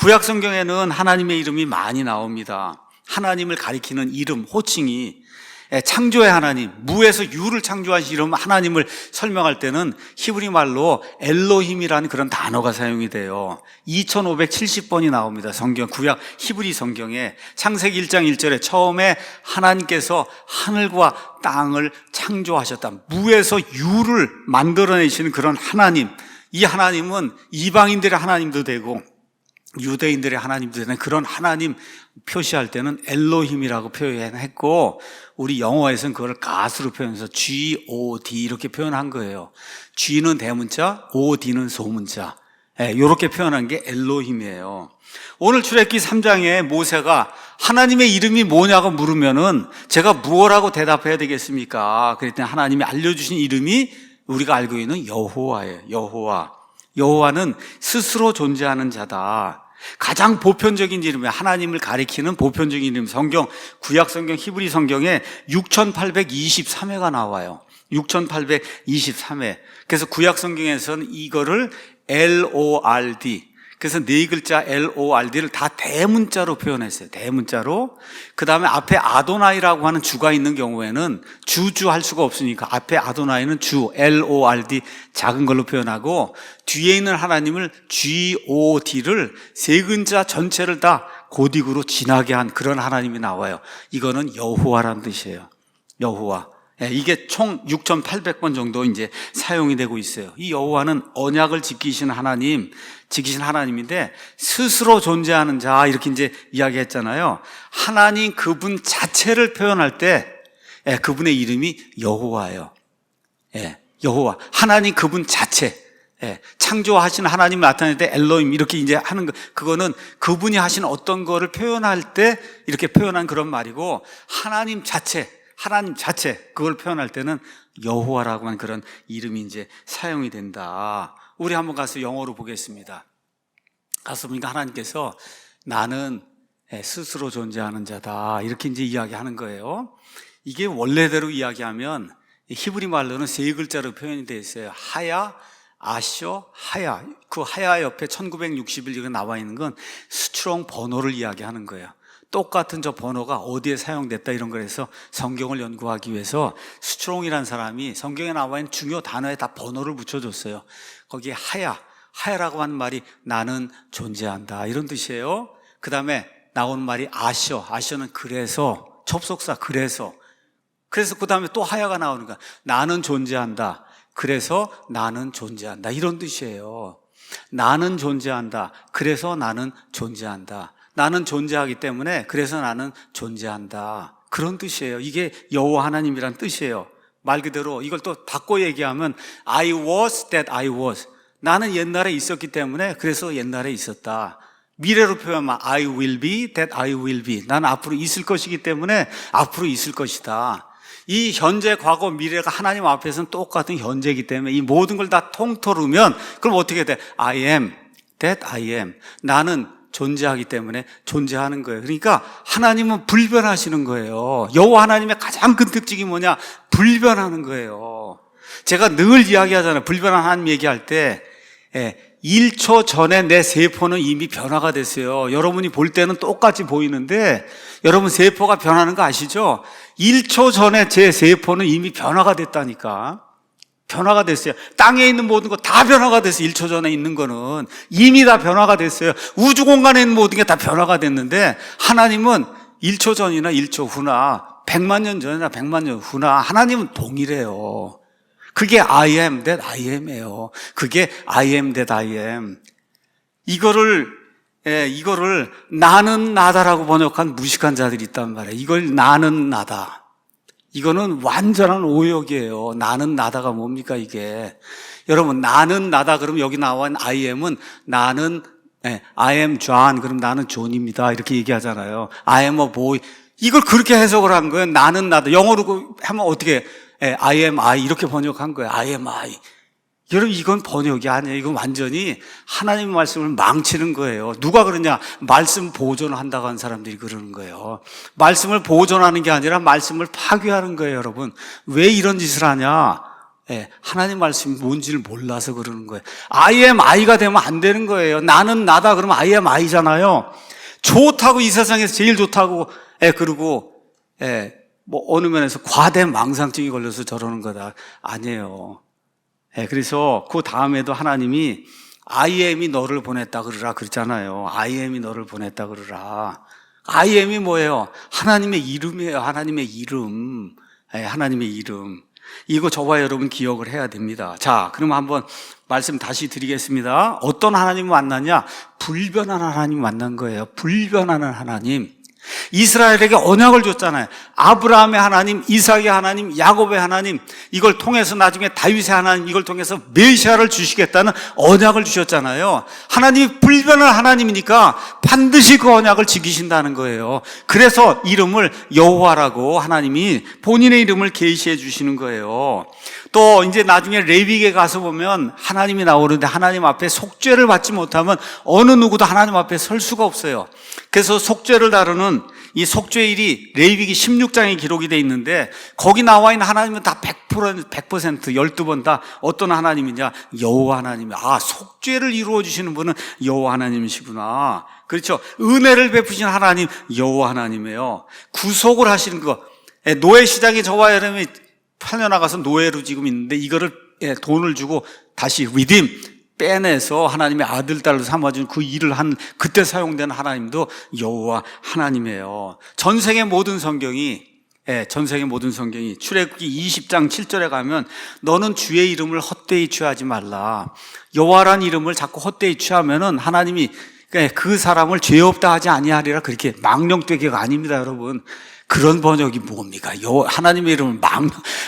구약 성경에는 하나님의 이름이 많이 나옵니다. 하나님을 가리키는 이름, 호칭이 창조의 하나님, 무에서 유를 창조하신 이름 하나님을 설명할 때는 히브리 말로 엘로힘이라는 그런 단어가 사용이 돼요. 2570번이 나옵니다. 성경, 구약 히브리 성경에 창세기 1장 1절에 처음에 하나님께서 하늘과 땅을 창조하셨다. 무에서 유를 만들어내시는 그런 하나님, 이 하나님은 이방인들의 하나님도 되고 유대인들의 하나님도 되는 그런 하나님 표시할 때는 엘로힘이라고 표현했고, 우리 영어에서는 그걸 갓으로 표현해서 G-O-D 이렇게 표현한 거예요. G는 대문자, O-D는 소문자. 이렇게 표현한 게 엘로힘이에요. 오늘 출애굽기 3장에 모세가 하나님의 이름이 뭐냐고 물으면은 제가 무엇라고 대답해야 되겠습니까? 그랬더니 하나님이 알려주신 이름이 우리가 알고 있는 여호와예요. 여호와. 여호와는 스스로 존재하는 자다. 가장 보편적인 이름이에요. 하나님을 가리키는 보편적인 이름. 성경, 구약 성경, 히브리 성경에 6823회가 나와요. 6823회. 그래서 구약 성경에서는 이거를 LORD, 그래서 네 글자 LORD를 다 대문자로 표현했어요. 대문자로. 그 다음에 앞에 아도나이라고 하는 주가 있는 경우에는 주주 할 수가 없으니까 앞에 아도나이는 주, LORD 작은 걸로 표현하고, 뒤에 있는 하나님을 GOD를 세 글자 전체를 다 고딕으로 진하게 한 그런 하나님이 나와요. 이거는 여호와라는 뜻이에요. 여호와. 이게 총 6,800번 정도 이제 사용이 되고 있어요. 이 여호와는 언약을 지키시는 하나님인데 스스로 존재하는 자, 이렇게 이제 이야기했잖아요. 하나님 그분 자체를 표현할 때 그분의 이름이 여호와예요. 여호와. 하나님 그분 자체. 창조하신 하나님을 나타낼 때 엘로힘 이렇게 이제 하는 거, 그거는 그분이 하신 어떤 거를 표현할 때 이렇게 표현한 그런 말이고, 하나님 자체 그걸 표현할 때는 여호와라고 하는 그런 이름이 이제 사용이 된다. 우리 한번 가서 영어로 보겠습니다. 가서 보니까 하나님께서 나는 스스로 존재하는 자다, 이렇게 이제 이야기하는 거예요. 이게 원래대로 이야기하면 히브리 말로는 세 글자로 표현이 되어 있어요. 하야, 아쇼, 하야. 그 하야 옆에 1961이 나와 있는 건 스트롱 번호를 이야기하는 거예요. 똑같은 저 번호가 어디에 사용됐다 이런 거에서 성경을 연구하기 위해서 스트롱이라는 사람이 성경에 나와 있는 중요 단어에 다 번호를 붙여줬어요. 거기에 하야라고 하는 말이 나는 존재한다, 이런 뜻이에요. 그 다음에 나오는 말이 아쇼는 그래서, 접속사 그래서 그 다음에 또 하야가 나오는 거야. 나는 존재한다, 그래서 나는 존재한다, 이런 뜻이에요. 나는 존재한다, 그래서 나는 존재한다. 나는 존재하기 때문에 그래서 나는 존재한다, 그런 뜻이에요. 이게 여호와 하나님이란 뜻이에요. 말 그대로 이걸 또 바꿔 얘기하면 I was that I was. 나는 옛날에 있었기 때문에 그래서 옛날에 있었다. 미래로 표현하면 I will be that I will be. 나는 앞으로 있을 것이기 때문에 앞으로 있을 것이다. 이 현재, 과거, 미래가 하나님 앞에서는 똑같은 현재이기 때문에 이 모든 걸 다 통틀으면 그럼 어떻게 돼? I am that I am. 나는 존재하기 때문에 존재하는 거예요. 그러니까 하나님은 불변하시는 거예요. 여호와 하나님의 가장 큰 특징이 뭐냐? 불변하는 거예요. 제가 늘 이야기하잖아요. 불변한 하나님 얘기할 때 1초 전에 내 세포는 이미 변화가 됐어요. 여러분이 볼 때는 똑같이 보이는데 여러분 세포가 변하는 거 아시죠? 1초 전에 제 세포는 이미 변화가 됐다니까. 변화가 됐어요. 땅에 있는 모든 거 다 변화가 됐어요. 1초 전에 있는 거는 이미 다 변화가 됐어요. 우주 공간에 있는 모든 게 다 변화가 됐는데 하나님은 1초 전이나 1초 후나 100만 년 전이나 100만 년 후나 하나님은 동일해요. 그게 I am that I am이에요. 그게 I am that I am. 이거를 나는 나다라고 번역한 무식한 자들이 있단 말이에요. 이걸 나는 나다. 이거는 완전한 오역이에요. 나는 나다가 뭡니까 이게? 여러분, 나는 나다 그러면 여기 나와 있는 I am은 나는 I am John, 그럼 나는 존입니다, 이렇게 얘기하잖아요. I am a boy. 이걸 그렇게 해석을 한 거예요. 나는 나다. 영어로 하면 어떻게 I am I 이렇게 번역한 거예요. I am I. 여러분, 이건 번역이 아니에요. 이건 완전히 하나님의 말씀을 망치는 거예요. 누가 그러냐? 말씀 보존을 한다고 하는 사람들이 그러는 거예요. 말씀을 보존하는 게 아니라 말씀을 파괴하는 거예요, 여러분. 왜 이런 짓을 하냐? 하나님 말씀이 뭔지를 몰라서 그러는 거예요. I am I가 되면 안 되는 거예요. 나는 나다 그러면 I am I잖아요. 좋다고, 이 세상에서 제일 좋다고, 그러고, 뭐 어느 면에서 과대 망상증이 걸려서 저러는 거다. 아니에요. 그래서 그 다음에도 하나님이 I am이 너를 보냈다 그러라 그랬잖아요. I am이 너를 보냈다 그러라. I am이 뭐예요? 하나님의 이름이에요. 하나님의 이름. 하나님의 이름. 이거 저와 여러분 기억을 해야 됩니다. 자, 그럼 한번 말씀 다시 드리겠습니다. 어떤 하나님을 만났냐? 불변한 하나님 만난 거예요. 불변하는 하나님. 이스라엘에게 언약을 줬잖아요. 아브라함의 하나님, 이삭의 하나님, 야곱의 하나님, 이걸 통해서 나중에 다윗의 하나님, 이걸 통해서 메시아를 주시겠다는 언약을 주셨잖아요. 하나님이 불변한 하나님이니까 반드시 그 언약을 지키신다는 거예요. 그래서 이름을 여호와라고 하나님이 본인의 이름을 계시해 주시는 거예요. 또 이제 나중에 레위기에 가서 보면 하나님이 나오는데 하나님 앞에 속죄를 받지 못하면 어느 누구도 하나님 앞에 설 수가 없어요. 그래서 속죄를 다루는 이 속죄일이 레위기 16장에 기록이 돼 있는데 거기 나와 있는 하나님은 다 100%, 12번 다 어떤 하나님이냐? 여호와 하나님이. 아, 속죄를 이루어 주시는 분은 여호와 하나님이시구나. 그렇죠. 은혜를 베푸신 하나님 여호와 하나님이에요. 구속을 하시는 거. 노예 시장에 저와 여러분이 팔려나가서 노예로 지금 있는데 이거를 돈을 주고 다시 리딤 빼내서 하나님의 아들 딸로 삼아준 그 일을 한 그때 사용된 하나님도 여호와 하나님이에요. 전생의 모든 성경이 출애굽기 20장 7절에 가면 너는 주의 이름을 헛되이 취하지 말라. 여호와란 이름을 자꾸 헛되이 취하면은 하나님이 그 사람을 죄 없다 하지 아니하리라. 그렇게 망령되게가 아닙니다, 여러분. 그런 번역이 뭡니까? 하나님의 이름을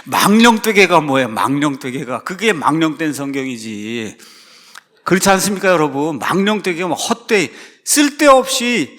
망령되게가 뭐예요? 망령되게가. 그게 망령된 성경이지. 그렇지 않습니까, 여러분? 망령되게가 헛되이, 쓸데없이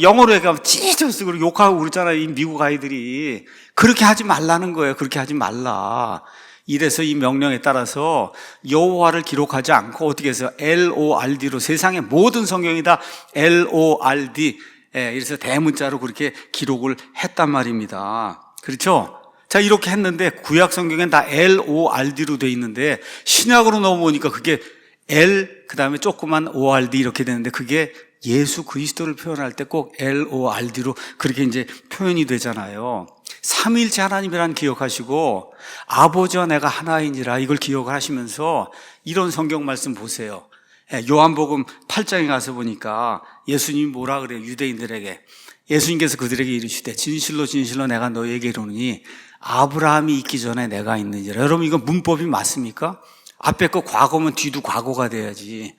영어로 얘기하면 찢어서 그리고 욕하고 그러잖아요, 이 미국 아이들이. 그렇게 하지 말라는 거예요. 그렇게 하지 말라. 이래서 이 명령에 따라서 여호와를 기록하지 않고 어떻게 해서 LORD로 세상의 모든 성경이 다 LORD, 그래서 대문자로 그렇게 기록을 했단 말입니다. 그렇죠? 자, 이렇게 했는데 구약 성경엔 다 LORD로 돼 있는데 신약으로 넘어오니까 그게 L 그다음에 조그만 ORD 이렇게 되는데 그게 예수 그리스도를 표현할 때 꼭 LORD로 그렇게 이제 표현이 되잖아요. 삼위일체 하나님이라는 기억하시고 아버지와 내가 하나이니라 이걸 기억을 하시면서 이런 성경 말씀 보세요. 요한복음 8장에 가서 보니까 예수님이 뭐라 그래요? 유대인들에게. 예수님께서 그들에게 이르시되 진실로 진실로 내가 너희에게 이르노니 아브라함이 있기 전에 내가 있느니라. 여러분 이거 문법이 맞습니까? 앞에 거 과거면 뒤도 과거가 돼야지.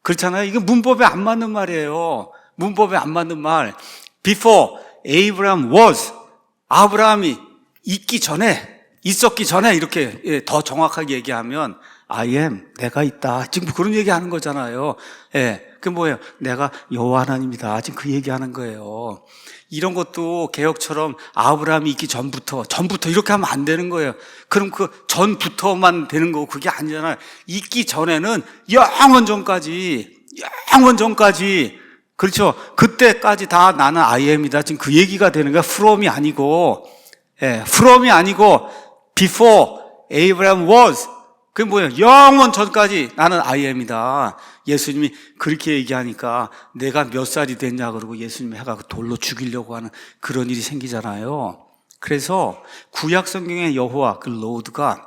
그렇잖아요. 이거 문법에 안 맞는 말이에요. 문법에 안 맞는 말. Before Abraham was, 아브라함이 있기 전에, 있었기 전에 이렇게 더 정확하게 얘기하면 I am, 내가 있다. 지금 그런 얘기하는 거잖아요. 그게 뭐예요? 내가 여호와 하나님이다. 지금 그 얘기하는 거예요. 이런 것도 개혁처럼 아브라함이 있기 전부터 이렇게 하면 안 되는 거예요. 그럼 그 전부터만 되는 거고 그게 아니잖아요. 있기 전에는 영원 전까지 그렇죠. 그때까지 다 나는 I am이다. 지금 그 얘기가 되는 거야. from이 아니고 before Abraham was. 그게 뭐예요? 영원 전까지 나는 I am이다. 예수님이 그렇게 얘기하니까 내가 몇 살이 됐냐 그러고 예수님이 해가 돌로 죽이려고 하는 그런 일이 생기잖아요. 그래서 구약 성경의 여호와 그 로드가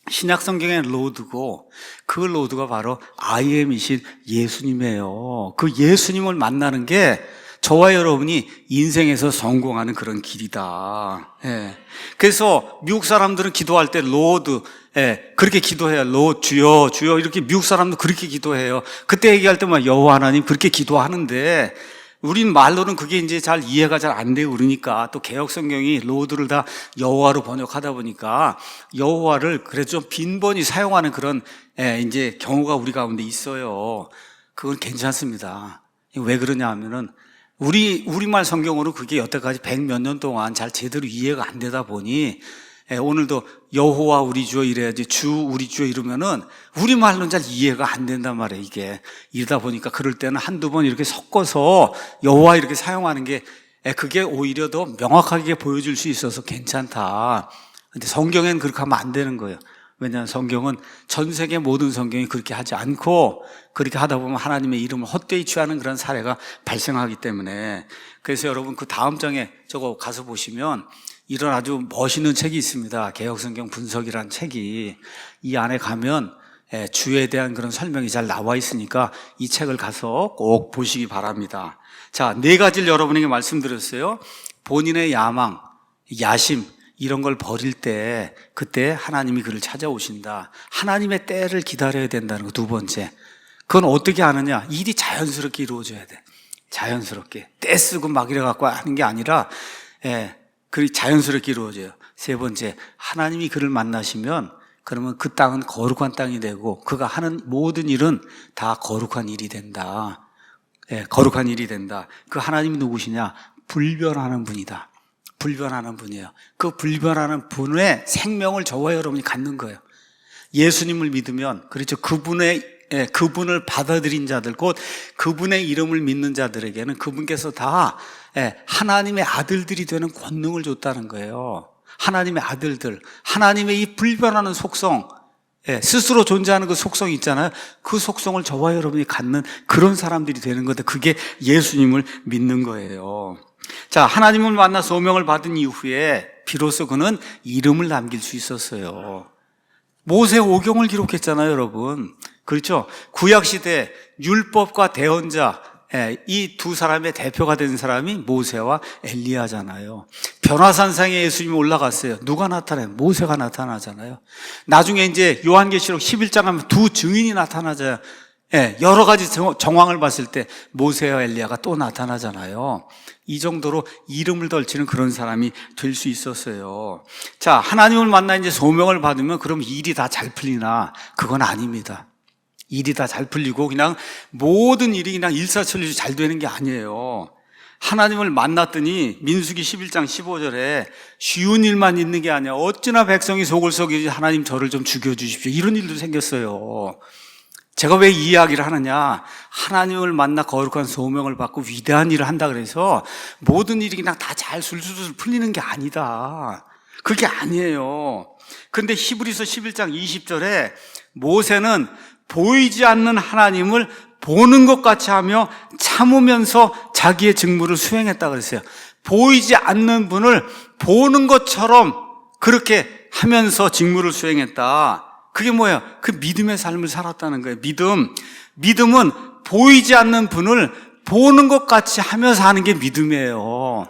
신약 성경의 로드고 그 로드가 바로 I am이신 예수님이에요. 그 예수님을 만나는 게 저와 여러분이 인생에서 성공하는 그런 길이다. 그래서 미국 사람들은 기도할 때 로드, 그렇게 기도해요. 로드 주여 주여 이렇게 미국 사람도 그렇게 기도해요. 그때 얘기할 때만 여호와 하나님 그렇게 기도하는데 우린 말로는 그게 이제 잘 이해가 잘 안 되고 그러니까 또 개역 성경이 로드를 다 여호와로 번역하다 보니까 여호와를 그래도 좀 빈번히 사용하는 그런 이제 경우가 우리 가운데 있어요. 그건 괜찮습니다. 왜 그러냐 하면은 우리말 성경으로 그게 여태까지 100몇 년 동안 잘 제대로 이해가 안 되다 보니 오늘도 여호와 우리 주여 이래야지 주 우리 주여 이러면은 우리말로는 잘 이해가 안 된단 말이에요. 이게 이러다 보니까 그럴 때는 한두 번 이렇게 섞어서 여호와 이렇게 사용하는 게 그게 오히려 더 명확하게 보여줄 수 있어서 괜찮다. 근데 성경에는 그렇게 하면 안 되는 거예요. 왜냐하면 성경은 전 세계 모든 성경이 그렇게 하지 않고 그렇게 하다 보면 하나님의 이름을 헛되이 취하는 그런 사례가 발생하기 때문에 그래서 여러분 그 다음 장에 저거 가서 보시면 이런 아주 멋있는 책이 있습니다. 개혁성경 분석이라는 책이 이 안에 가면 주에 대한 그런 설명이 잘 나와 있으니까 이 책을 가서 꼭 보시기 바랍니다. 자, 4가지를 여러분에게 말씀드렸어요. 본인의 야망, 야심 이런 걸 버릴 때 그때 하나님이 그를 찾아오신다. 하나님의 때를 기다려야 된다는 거. 2번째, 그건 어떻게 하느냐? 일이 자연스럽게 이루어져야 돼. 자연스럽게 때 쓰고 막 이래 갖고 하는 게 아니라 그 자연스럽게 이루어져요. 3번째, 하나님이 그를 만나시면 그러면 그 땅은 거룩한 땅이 되고 그가 하는 모든 일은 다 거룩한 일이 된다. 거룩한 일이 된다. 그 하나님이 누구시냐? 불변하는 분이다. 불변하는 분이에요. 그 불변하는 분의 생명을 저와 여러분이 갖는 거예요. 예수님을 믿으면, 그렇죠, 그분을 받아들인 자들, 곧 그분의 이름을 믿는 자들에게는 그분께서 다 하나님의 아들들이 되는 권능을 줬다는 거예요. 하나님의 아들들, 하나님의 이 불변하는 속성, 스스로 존재하는 그 속성이 있잖아요. 그 속성을 저와 여러분이 갖는 그런 사람들이 되는 건데 그게 예수님을 믿는 거예요. 자, 하나님을 만나 소명을 받은 이후에 비로소 그는 이름을 남길 수 있었어요. 모세 오경을 기록했잖아요, 여러분. 그렇죠? 구약시대 율법과 대언자, 이 2사람의 대표가 된 사람이 모세와 엘리야잖아요. 변화산상에 예수님이 올라갔어요. 누가 나타나요? 모세가 나타나잖아요. 나중에 이제 요한계시록 11장 하면 2 증인이 나타나잖아요. 여러 가지 정황을 봤을 때 모세와 엘리야가 또 나타나잖아요. 이 정도로 이름을 덜치는 그런 사람이 될 수 있었어요. 자, 하나님을 만나 이제 소명을 받으면 그럼 일이 다 잘 풀리나? 그건 아닙니다. 일이 다 잘 풀리고 그냥 모든 일이 그냥 일사천리로 잘 되는 게 아니에요. 하나님을 만났더니 민수기 11장 15절에 쉬운 일만 있는 게 아니야. 어찌나 백성이 속을 썩이지 하나님 저를 좀 죽여주십시오. 이런 일도 생겼어요. 제가 왜 이 이야기를 하느냐? 하나님을 만나 거룩한 소명을 받고 위대한 일을 한다 그래서 모든 일이 그냥 다 잘 술술술 풀리는 게 아니다. 그게 아니에요. 근데 히브리서 11장 20절에 모세는 보이지 않는 하나님을 보는 것 같이 하며 참으면서 자기의 직무를 수행했다 그랬어요. 보이지 않는 분을 보는 것처럼 그렇게 하면서 직무를 수행했다. 그게 뭐예요? 그 믿음의 삶을 살았다는 거예요. 믿음은 보이지 않는 분을 보는 것 같이 하면서 하는 게 믿음이에요.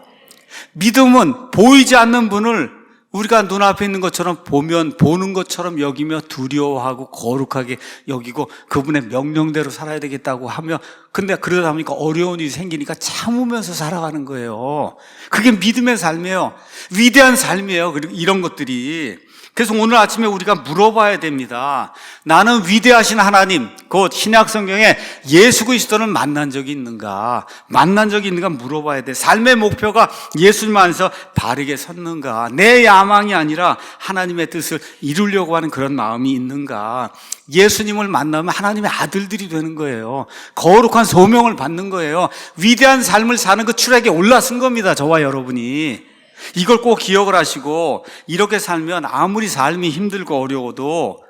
믿음은 보이지 않는 분을 우리가 눈앞에 있는 것처럼 보면 보는 것처럼 여기며 두려워하고 거룩하게 여기고 그분의 명령대로 살아야 되겠다고 하며, 근데 그러다 보니까 어려운 일이 생기니까 참으면서 살아가는 거예요. 그게 믿음의 삶이에요. 위대한 삶이에요. 그리고 이런 것들이. 그래서 오늘 아침에 우리가 물어봐야 됩니다. 나는 위대하신 하나님, 곧 신약 성경에 예수 그리스도를 만난 적이 있는가? 만난 적이 있는가 물어봐야 돼. 삶의 목표가 예수님 안에서 바르게 섰는가? 내 야망이 아니라 하나님의 뜻을 이루려고 하는 그런 마음이 있는가? 예수님을 만나면 하나님의 아들들이 되는 거예요. 거룩한 소명을 받는 거예요. 위대한 삶을 사는 그 추락에 올라선 겁니다. 저와 여러분이. 이걸 꼭 기억을 하시고 이렇게 살면 아무리 삶이 힘들고 어려워도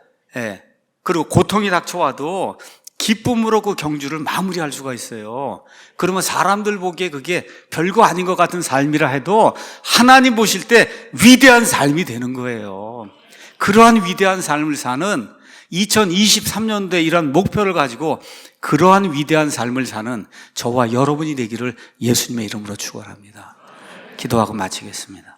그리고 고통이 닥쳐와도 기쁨으로 그 경주를 마무리할 수가 있어요. 그러면 사람들 보기에 그게 별거 아닌 것 같은 삶이라 해도 하나님 보실 때 위대한 삶이 되는 거예요. 그러한 위대한 삶을 사는 2023년도에 이런 목표를 가지고 그러한 위대한 삶을 사는 저와 여러분이 되기를 예수님의 이름으로 축원합니다. 기도하고 마치겠습니다.